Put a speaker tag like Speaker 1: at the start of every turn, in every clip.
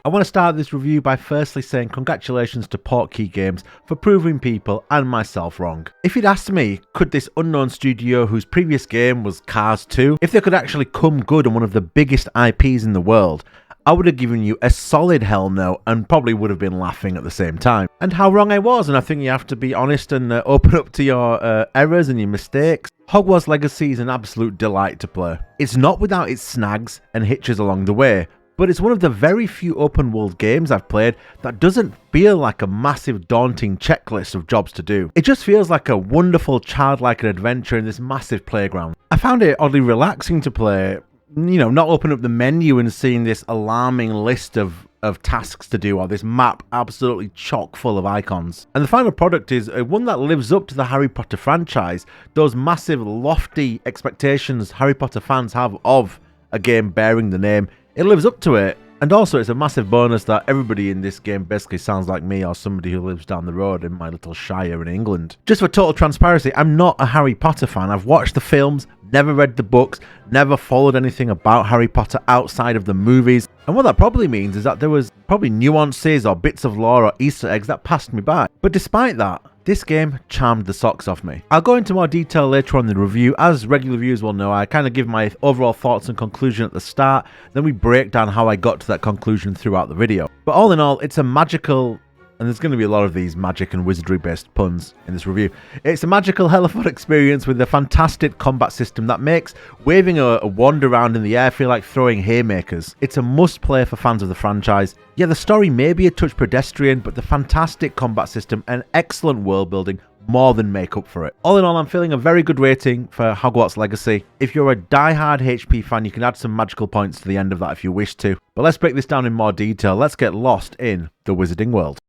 Speaker 1: I want to start this review by firstly saying congratulations to Portkey Games for proving people and myself wrong. If you'd asked me, could this unknown studio whose previous game was Cars 2, if they could actually come good on one of the biggest IPs in the world, I would have given you a solid hell no and probably would have been laughing at the same time. And how wrong I was, and I think you have to be honest and open up to your errors and your mistakes. Hogwarts Legacy is an absolute delight to play. It's not without its snags and hitches along the way, but it's one of the very few open world games I've played that doesn't feel like a massive daunting checklist of jobs to do. It just feels like a wonderful childlike adventure in this massive playground. I found it oddly relaxing to play. You know, not open up the menu and seeing this alarming list of tasks to do, or this map absolutely chock full of icons. And the final product is one that lives up to the Harry Potter franchise, those massive lofty expectations Harry Potter fans have of a game bearing the name. It lives up to it. And also, it's a massive bonus that everybody in this game basically sounds like me or somebody who lives down the road in my little shire in England. Just for total transparency, I'm not a Harry Potter fan. I've watched the films, never read the books, never followed anything about Harry Potter outside of the movies. And what that probably means is that there was probably nuances or bits of lore or Easter eggs that passed me by. But despite that, this game charmed the socks off me. I'll go into more detail later on in the review. As regular viewers will know, I kind of give my overall thoughts and conclusion at the start, then we break down how I got to that conclusion throughout the video. But all in all, it's a magical, and there's going to be a lot of these magic and wizardry based puns in this review. It's a magical hell of a fun experience with a fantastic combat system that makes waving a wand around in the air feel like throwing haymakers. It's a must play for fans of the franchise. Yeah, the story may be a touch pedestrian, but the fantastic combat system and excellent world building more than make up for it. All in all, I'm feeling a very good rating for Hogwarts Legacy. If you're a die-hard HP fan, you can add some magical points to the end of that if you wish to. But let's break this down in more detail. Let's get lost in the wizarding world.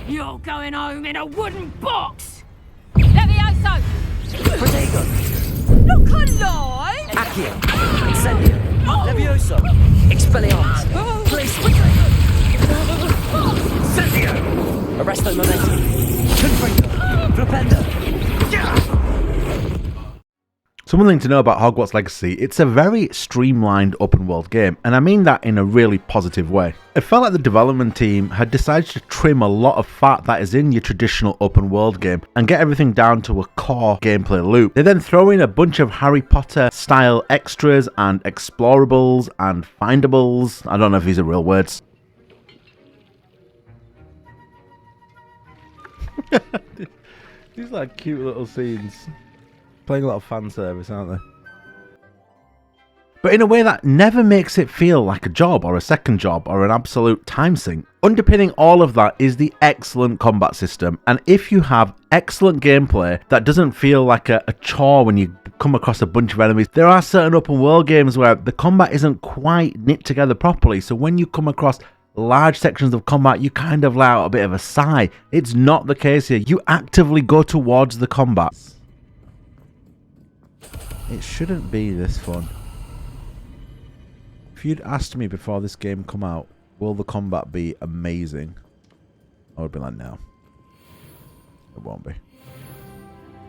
Speaker 2: You're going home in a wooden box! Levioso!
Speaker 3: Protego!
Speaker 2: Look alive!
Speaker 3: Accio! Incendio! Levioso! Expelliarmus! Glacier! Incendio! Arresto Momentum! Confringo! Flipendo!
Speaker 1: So one thing to know about Hogwarts Legacy, it's a very streamlined open world game, and I mean that in a really positive way. It felt like the development team had decided to trim a lot of fat that is in your traditional open world game and get everything down to a core gameplay loop. They then throw in a bunch of Harry Potter style extras and explorables and findables. I don't know if these are real words. These are like cute little scenes. Playing a lot of fan service, aren't they? But in a way that never makes it feel like a job or a second job or an absolute time sink. Underpinning all of that is the excellent combat system, and if you have excellent gameplay that doesn't feel like a chore when you come across a bunch of enemies, there are certain open world games where the combat isn't quite knit together properly, so when you come across large sections of combat, you kind of let out a bit of a sigh. It's not the case here. You actively go towards the combat. It shouldn't be this fun. If you'd asked me before this game come out, will the combat be amazing? I would be like, no. It won't be.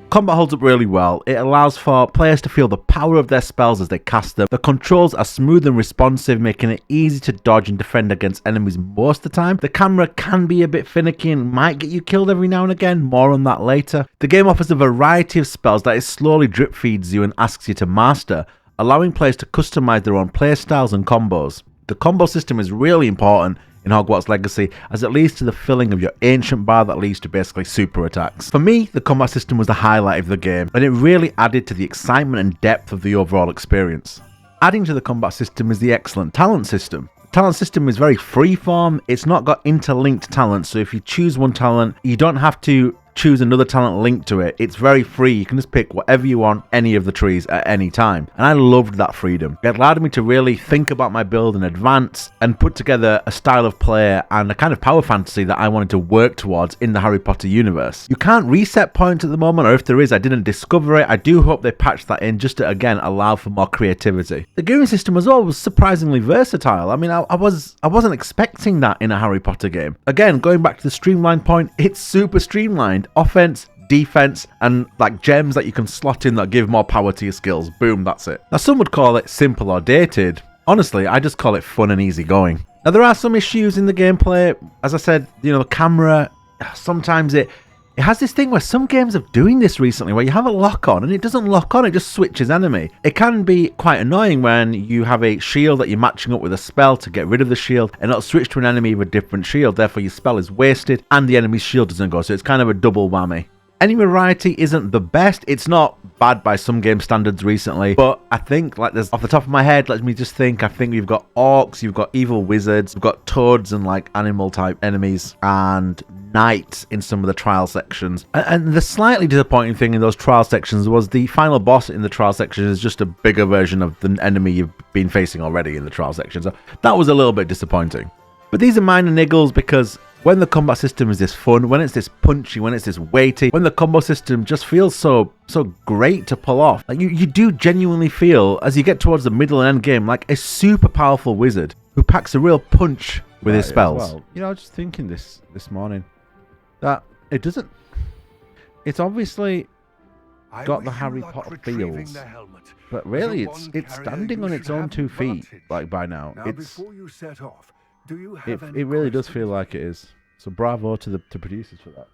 Speaker 1: Combat holds up really well. It allows for players to feel the power of their spells as they cast them. The controls are smooth and responsive, making it easy to dodge and defend against enemies most of the time. The camera can be a bit finicky and might get you killed every now and again. More on that later. The game offers a variety of spells that it slowly drip feeds you and asks you to master, allowing players to customize their own playstyles and combos. The combo system is really important in Hogwarts Legacy, as it leads to the filling of your ancient bar that leads to basically super attacks. For me, the combat system was the highlight of the game, and it really added to the excitement and depth of the overall experience. Adding to the combat system is the excellent talent system. The talent system is very freeform. It's not got interlinked talents, so if you choose one talent, you don't have to choose another talent linked to it. It's very free. You can just pick whatever you want, any of the trees at any time. And I loved that freedom. It allowed me to really think about my build in advance and put together a style of play and a kind of power fantasy that I wanted to work towards in the Harry Potter universe. You can't reset points at the moment, or if there is, I didn't discover it. I do hope they patch that in just to, again, allow for more creativity. The gearing system as well was surprisingly versatile. I mean, I wasn't expecting that in a Harry Potter game. Again, going back to the streamline point, it's super streamlined. Offense, defense, and like gems that you can slot in that give more power to your skills. Boom, that's it. Now some would call it simple or dated. Honestly, I just call it fun and easy going. Now there are some issues in the gameplay. As I said, the camera, sometimes it has this thing where some games are doing this recently where you have a lock on and it doesn't lock on, it just switches enemy. It can be quite annoying when you have a shield that you're matching up with a spell to get rid of the shield and it'll switch to an enemy with a different shield, therefore your spell is wasted and the enemy's shield doesn't go, so it's kind of a double whammy. Enemy variety isn't the best. It's not bad by some game standards recently, but I think, like, there's, off the top of my head, let me just think, I think you've got orcs, you've got evil wizards, you've got toads and like animal type enemies, and knights in some of the trial sections. And the slightly disappointing thing in those trial sections was the final boss in the trial section is just a bigger version of the enemy you've been facing already in the trial section, so that was a little bit disappointing. But these are minor niggles because when the combat system is this fun, when it's this punchy, when it's this weighty, when the combo system just feels so great to pull off, like you do genuinely feel, as you get towards the middle and end game, like a super powerful wizard who packs a real punch with his spells. Well, I was just thinking this morning that it doesn't. It's obviously got the Harry Potter feels, but really it's standing on its own 2 feet. Like by now, it really does feel like it is. So bravo to the producers for that.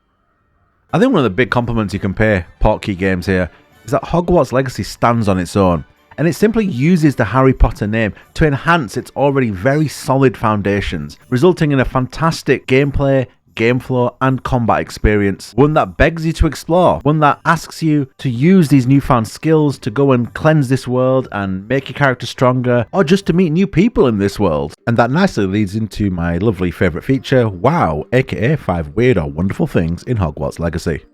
Speaker 1: I think one of the big compliments you can pay Portkey games here is that Hogwarts Legacy stands on its own, and it simply uses the Harry Potter name to enhance its already very solid foundations, resulting in a fantastic gameplay, game flow and combat experience. One that begs you to explore, one that asks you to use these newfound skills to go and cleanse this world and make your character stronger, or just to meet new people in this world. And that nicely leads into my lovely favourite feature, WoW, aka 5 weird or wonderful things in Hogwarts Legacy.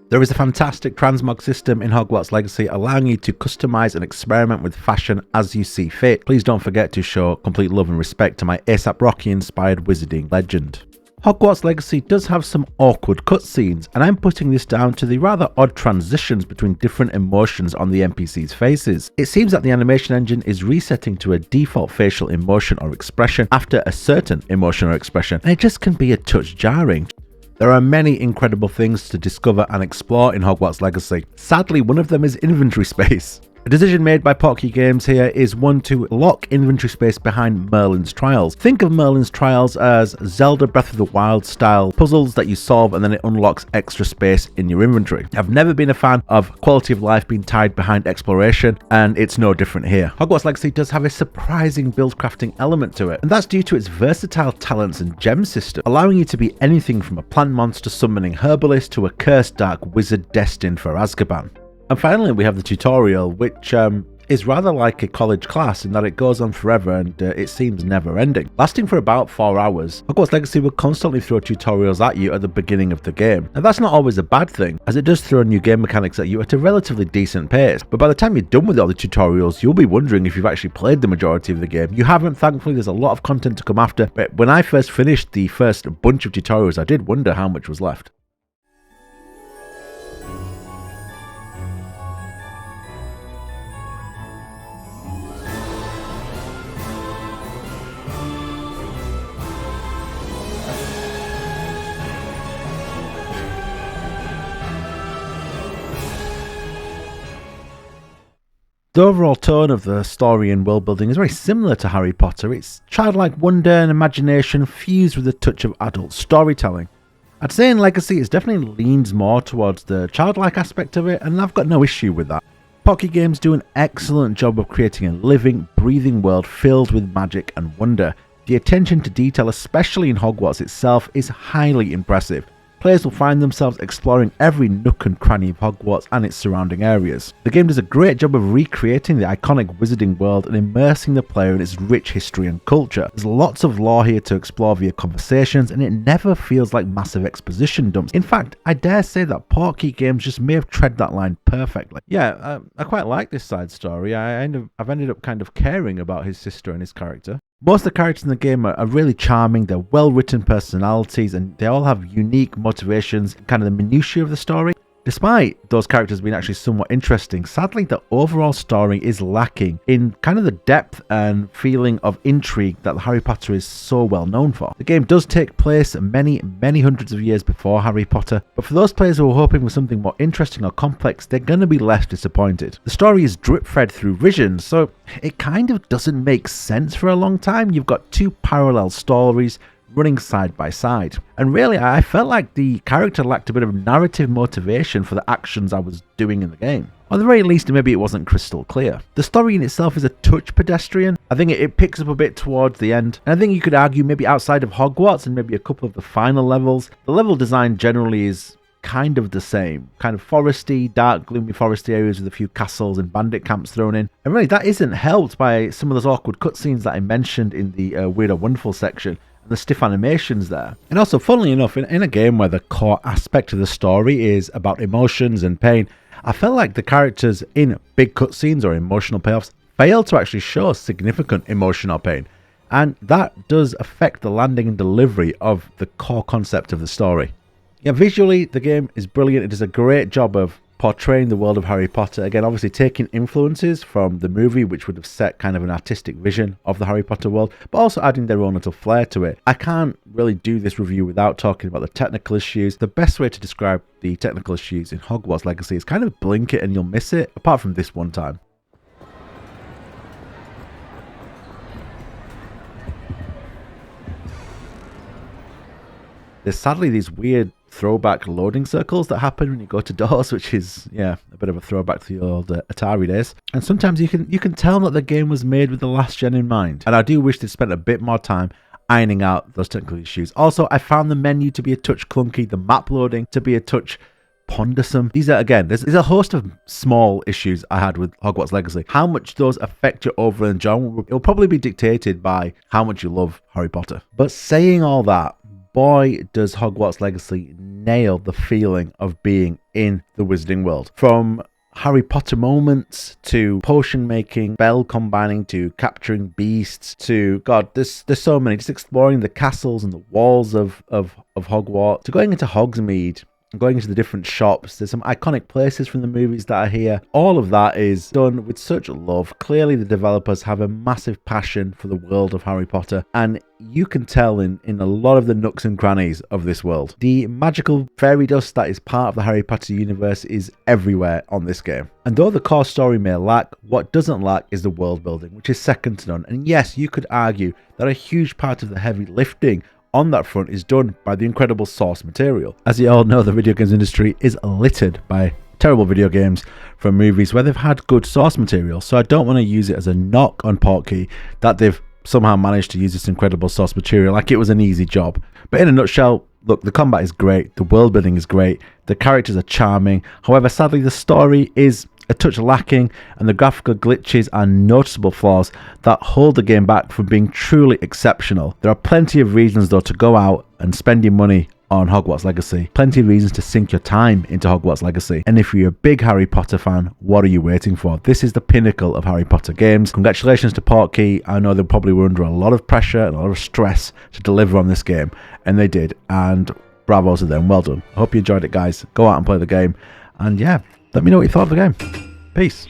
Speaker 1: There is a fantastic transmog system in Hogwarts Legacy allowing you to customise and experiment with fashion as you see fit. Please don't forget to show complete love and respect to my A$AP Rocky inspired wizarding legend. Hogwarts Legacy does have some awkward cutscenes, and I'm putting this down to the rather odd transitions between different emotions on the NPC's faces. It seems that the animation engine is resetting to a default facial emotion or expression after a certain emotion or expression, and it just can be a touch jarring. There are many incredible things to discover and explore in Hogwarts Legacy. Sadly, one of them is inventory space. A decision made by Portkey Games here is one to lock inventory space behind Merlin's Trials. Think of Merlin's Trials as Zelda Breath of the Wild style puzzles that you solve and then it unlocks extra space in your inventory. I've never been a fan of quality of life being tied behind exploration, and it's no different here. Hogwarts Legacy does have a surprising build crafting element to it, and that's due to its versatile talents and gem system, allowing you to be anything from a plant monster summoning herbalist to a cursed dark wizard destined for Azkaban. And finally, we have the tutorial, which is rather like a college class in that it goes on forever and it seems never ending. Lasting for about 4 hours, Hogwarts Legacy will constantly throw tutorials at you at the beginning of the game. Now that's not always a bad thing, as it does throw new game mechanics at you at a relatively decent pace, but by the time you're done with all the tutorials, you'll be wondering if you've actually played the majority of the game. You haven't, thankfully. There's a lot of content to come after, but when I first finished the first bunch of tutorials, I did wonder how much was left. The overall tone of the story and world building is very similar to Harry Potter. It's childlike wonder and imagination fused with a touch of adult storytelling. I'd say in Legacy it definitely leans more towards the childlike aspect of it, and I've got no issue with that. Portkey Games do an excellent job of creating a living, breathing world filled with magic and wonder. The attention to detail, especially in Hogwarts itself, is highly impressive. Players will find themselves exploring every nook and cranny of Hogwarts and its surrounding areas. The game does a great job of recreating the iconic wizarding world and immersing the player in its rich history and culture. There's lots of lore here to explore via conversations, and it never feels like massive exposition dumps. In fact, I dare say that Portkey Games just may have tread that line perfectly. Yeah, I quite like this side story. I've ended up kind of caring about his sister and his character. Most of the characters in the game are really charming, they're well written personalities, and they all have unique motivations, kind of the minutiae of the story. Despite those characters being actually somewhat interesting, sadly the overall story is lacking in kind of the depth and feeling of intrigue that Harry Potter is so well known for. The game does take place many hundreds of years before Harry Potter, but for those players who are hoping for something more interesting or complex, they're going to be left disappointed. The story is drip-fed through visions, so it kind of doesn't make sense for a long time. You've got two parallel stories running side by side. And really, I felt like the character lacked a bit of narrative motivation for the actions I was doing in the game. Or at the very least, maybe it wasn't crystal clear. The story in itself is a touch pedestrian. I think it picks up a bit towards the end. And I think you could argue maybe outside of Hogwarts and maybe a couple of the final levels, the level design generally is kind of the same. Kind of foresty, dark, gloomy foresty areas with a few castles and bandit camps thrown in. And really, that isn't helped by some of those awkward cutscenes that I mentioned in the Weird or Wonderful section. The stiff animations there. And also, funnily enough, in a game where the core aspect of the story is about emotions and pain, I felt like the characters in big cutscenes or emotional payoffs fail to actually show significant emotion or pain. And that does affect the landing and delivery of the core concept of the story. Yeah, visually, the game is brilliant. It does a great job of portraying the world of Harry Potter. Again, obviously taking influences from the movie, which would have set kind of an artistic vision of the Harry Potter world, but also adding their own little flair to it. I can't really do this review without talking about the technical issues. The best way to describe the technical issues in Hogwarts Legacy is kind of blink it and you'll miss it, apart from this one time. There's sadly these weird throwback loading circles that happen when you go to doors, which is, yeah, a bit of a throwback to the old Atari days. And sometimes you can tell that the game was made with the last gen in mind. And I do wish they'd spent a bit more time ironing out those technical issues. Also, I found the menu to be a touch clunky, the map loading to be a touch pondersome. These are, again, there's a host of small issues I had with Hogwarts Legacy. How much those affect your overall enjoyment, it will probably be dictated by how much you love Harry Potter. But saying all that, boy, does Hogwarts Legacy nail the feeling of being in the Wizarding World. From Harry Potter moments to potion making, spell combining to capturing beasts to, God, there's so many. Just exploring the castles and the walls of Hogwarts to going into Hogsmeade, going into the different shops. There's some iconic places from the movies that are here. All of that is done with such love. Clearly the developers have a massive passion for the world of Harry Potter, and you can tell in a lot of the nooks and crannies of this world. The magical fairy dust that is part of the Harry Potter universe is everywhere on this game. And though the core story may lack, what doesn't lack is the world building, which is second to none. And yes, you could argue that a huge part of the heavy lifting on that front is done by the incredible source material. As you all know, the video games industry is littered by terrible video games from movies where they've had good source material, so I don't want to use it as a knock on Portkey that they've somehow managed to use this incredible source material like it was an easy job. But in a nutshell, look, the combat is great, the world building is great, the characters are charming. However, sadly, the story is a touch lacking, and the graphical glitches are noticeable flaws that hold the game back from being truly exceptional. There are plenty of reasons though to go out and spend your money on Hogwarts Legacy. Plenty of reasons to sink your time into Hogwarts Legacy. And if you're a big Harry Potter fan, what are you waiting for? This is the pinnacle of Harry Potter games. Congratulations to Portkey. I know they probably were under a lot of pressure and a lot of stress to deliver on this game, and they did. And bravo to them. Well done. I hope you enjoyed it, guys. Go out and play the game. And yeah, let me know what you thought of the game. Peace.